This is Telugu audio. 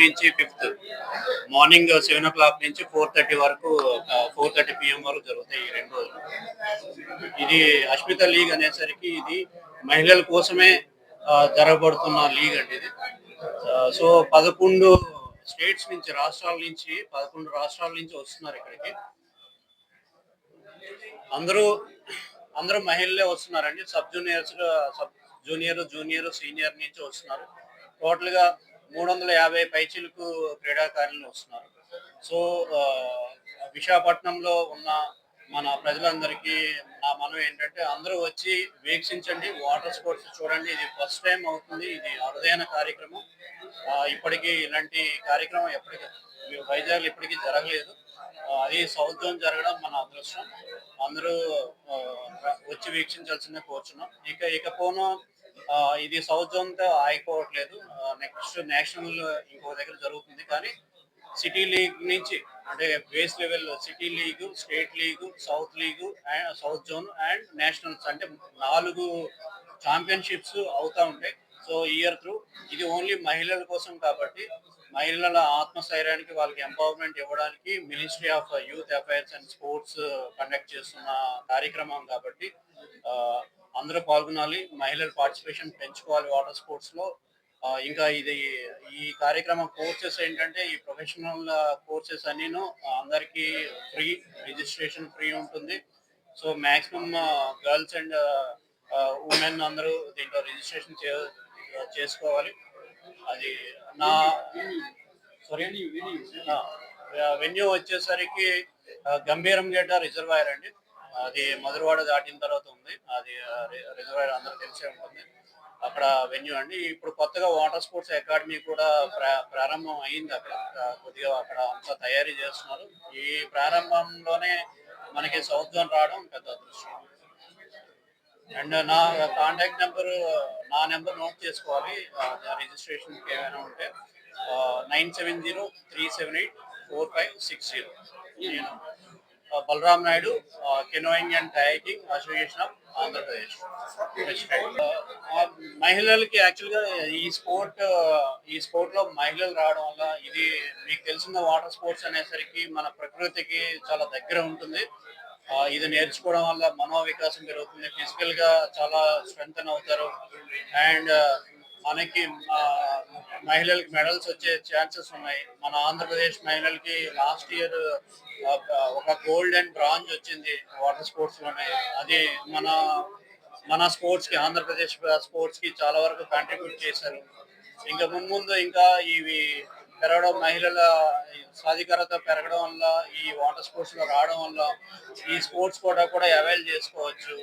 నుంచి 5th మార్నింగ్ 7 o'clock నుంచి 4:30 వరకు 4:30 PM వరకు జరుగుతాయి ఈ 2 రోజులు. ఇది అష్మిత లీగ్ అనేసరికి ఇది మహిళల కోసమే జరగబడుతున్న లీగ్ అండి ఇది. సో 11 స్టేట్స్ నుంచి, రాష్ట్రాల నుంచి 11 రాష్ట్రాల నుంచి వస్తున్నారు ఇక్కడికి. అందరూ అందరూ మహిళలే వస్తున్నారండి. జూనియర్, సీనియర్ నుంచి వస్తున్నారు. టోటల్ గా 350 పైచిలకు క్రీడాకారులు వస్తున్నారు. సో విశాఖపట్నంలో ఉన్న మన ప్రజలందరికీ నా మనవి ఏంటంటే అందరూ వచ్చి వీక్షించండి, వాటర్ స్పోర్ట్స్ చూడండి. ఇది ఫస్ట్ టైం అవుతుంది. ఇది అరుదైన కార్యక్రమం. ఇప్పటికీ ఇలాంటి కార్యక్రమం వైజాగ్ ఇప్పటికీ జరగలేదు. అది సౌత్ జోన్ జరగడం మన అదృష్టం. అందరూ వచ్చి వీక్షించాల్సిందే కోరుచున్నాం. ఇకపోను ఇది సౌత్ జోన్ తో ఆగిపోవట్లేదు. నెక్స్ట్ నేషనల్ ఇంకో దగ్గర జరుగుతుంది. కానీ సిటీ లీగ్ నుంచి అంటే base level city league, state league, south league and south zone and nationals అంటే 4 ఛాంపియన్షిప్స్ అవుతా ఉంటాయి. సో ఇయర్ త్రూ ఇది ఓన్లీ మహిళల కోసం కాబట్టి మహిళల ఆత్మస్థైర్యానికి, వాళ్ళకి ఎంపవర్మెంట్ ఇవ్వడానికి ministry of youth affairs and sports conduct చేస్తున్న కార్యక్రమం కాబట్టి అందరూ పాల్గొనాలి. మహిళల పార్టిసిపేషన్ పెంచుకోవాలి వాటర్ స్పోర్ట్స్ లో. ఇంకా ఈ కార్యక్రమం కోర్సెస్ ఏంటంటే ఈ ప్రొఫెషనల్ కోర్సెస్ అన్నీను అందరికి ఫ్రీ, రిజిస్ట్రేషన్ ఫ్రీ ఉంటుంది. So maximum girls and women అందరూ దీంట్లో రిజిస్ట్రేషన్ చేసుకోవాలి. అది నా వెన్యూ వచ్చేసరికి గంభీరంగేట రిజర్వాయర్ అండి. అది మధురవాడ దాటిన తర్వాత ఉంది. అది రిజర్వాయర్ అందరూ తెలిసే ఉంటుంది. అక్కడ వెన్యూ అండి. ఇప్పుడు కొత్తగా వాటర్ స్పోర్ట్స్ అకాడమీ కూడా ప్రారంభం అయింది. అక్కడ కొద్దిగా అక్కడ అంతా తయారీ చేస్తున్నారు. ఈ ప్రారంభంలోనే మనకి సౌత్ జోన్ రావడం పెద్ద అదృష్టం. అండ్ నా కాంటాక్ట్ నా నెంబర్ నోట్ చేసుకోవాలి. రిజిస్ట్రేషన్ ఏమైనా ఉంటే 9703784560. నేను Balaram Naidu, canoeing and kayaking association of Andhra Pradesh president. మహిళలకి యాక్చువల్గా ఈ స్పోర్ట్ లో మహిళలు రావడం వల్ల ఇది మీకు తెలిసిన వాటర్ స్పోర్ట్స్ అనేసరికి మన ప్రకృతికి చాలా దగ్గర ఉంటుంది. ఇది నేర్చుకోవడం వల్ల మనోవికాసం పెరుగుతుంది. ఫిజికల్ గా చాలా స్ట్రెంగ్తన్ అవుతారు. అండ్ మనకి మహిళలకి మెడల్స్ వచ్చే ఛాన్సెస్ ఉన్నాయి. మన ఆంధ్రప్రదేశ్ మహిళలకి లాస్ట్ ఇయర్ ఒక గోల్డ్ అండ్ బ్రాంజ్ వచ్చింది వాటర్ స్పోర్ట్స్ లోనే. అది మన స్పోర్ట్స్ కి, ఆంధ్రప్రదేశ్ స్పోర్ట్స్ కి చాలా వరకు కాంట్రిబ్యూట్ చేశారు. ఇంకా ముందు ఇంకా ఇవి పెరగడం, మహిళల సాధికారత పెరగడం వల్ల ఈ వాటర్ స్పోర్ట్స్ లో రావడం వల్ల ఈ స్పోర్ట్స్ కూడా అవైల్ చేసుకోవచ్చు.